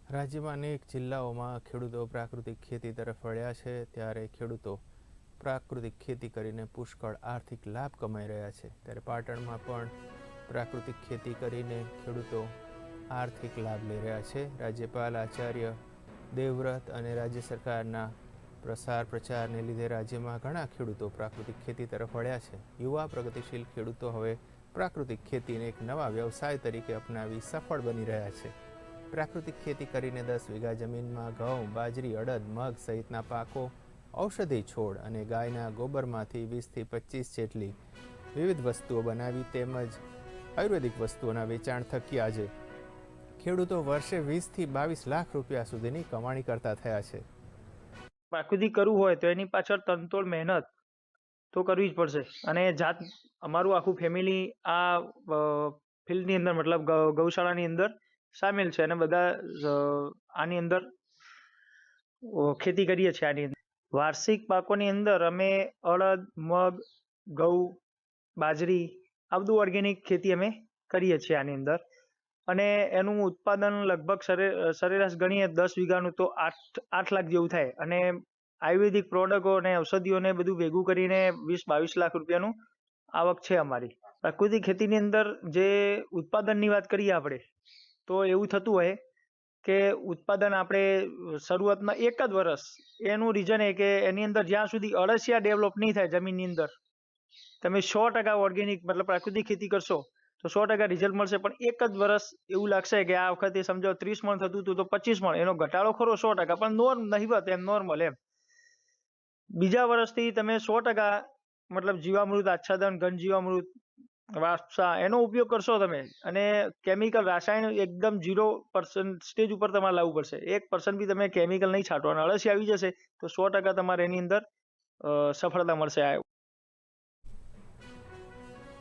રાજ્યમાં અનેક જિલ્લાઓમાં ખેડૂતો પ્રાકૃતિક ખેતી તરફ વળ્યા છે, ત્યારે ખેડૂતો પ્રાકૃતિક ખેતી કરીને પુષ્કળ આર્થિક લાભ કમાઈ રહ્યા છે. ત્યારે પાટણમાં પણ પ્રાકૃતિક ખેતી કરીને ખેડૂતો આર્થિક લાભ લઈ રહ્યા છે. રાજ્યપાલ આચાર્ય દેવવ્રત અને રાજ્ય સરકારના પ્રચારને લીધે રાજ્યમાં ઘણા ખેડૂતો પ્રાકૃતિક ખેતી તરફ વળ્યા છે. યુવા પ્રગતિશીલ ખેડૂતો હવે પ્રાકૃતિક ખેતીને એક નવા વ્યવસાય તરીકે અપનાવી સફળ બની રહ્યા છે. પ્રાકૃતિક ખેતી કરીને 10 વીઘા જમીનમાં ઘઉં, બાજરી, અડદ, મગ સહિતના પાકો, ઔષધી છોડ અને ગાયના ગોબરમાંથી 20થી 25 જેટલી વિવિધ વસ્તુઓ બનાવી તેમજ આયુર્વેદિક વસ્તુઓના વેચાણ થકી આજે ખેડૂતો વર્ષે 20થી 22 લાખ રૂપિયા સુધીની કમાણી કરતા થયા છે. પ્રાકૃતિક કરવું હોય તો એની પાછળ તનતોડ મહેનત તો કરવી જ પડશે. અને અમારું આખું ફેમિલી આ ફિલ્ડની અંદર મતલબ ગૌશાળાની અંદર સામેલ છે અને બધા આની અંદર ખેતી કરીએ છીએ. આની અંદર વાર્ષિક પાકોની અંદર અમે અડદ, મગ, ઘઉં, બાજરી આ બધું ઓર્ગેનિક ખેતી અમે કરીએ છીએ આની અંદર. અને એનું ઉત્પાદન લગભગ સરેરાશ ગણીએ 10 વીઘાનું તો 8 લાખ જેવું થાય. અને આયુર્વેદિક પ્રોડક્ટો અને ઔષધિઓને બધું ભેગું કરીને 20-22 લાખ રૂપિયાનું આવક છે અમારી. પ્રાકૃતિક ખેતીની અંદર જે ઉત્પાદનની વાત કરીએ આપણે તો એવું થતું હોય કે ઉત્પાદન આપણે શરૂઆતમાં એક જ વર્ષ, એનું રીઝન એ કે એની અંદર જ્યાં સુધી અળસિયા ડેવલપ નહીં થાય જમીનની અંદર, તમે 100% ઓર્ગેનિક મતલબ પ્રાકૃતિક ખેતી કરશો તો 100% રિઝલ્ટ મળશે. પણ એક જ વર્ષ એવું લાગશે કે આ વખતે સમજો 30 મણ થતું હતું તો 25 મણ, એનો ઘટાડો ખરો 100%, પણ નહિવત એમ નોર્મલ એમ. બીજા વર્ષથી તમે 100% મતલબ જીવામૃત, આચ્છાદન, ઘન જીવામૃત, વાસા એનો ઉપયોગ કરશો તમે, અને કેમિકલ રાસાયણિક એકદમ 0% સ્ટેજ ઉપર તમારે લાવવું પડશે. 1% બી તમે કેમિકલ નહીં છાંટો અને અળસિયા આવી જશે તો 100% તમારે એની અંદર સફળતા મળશે.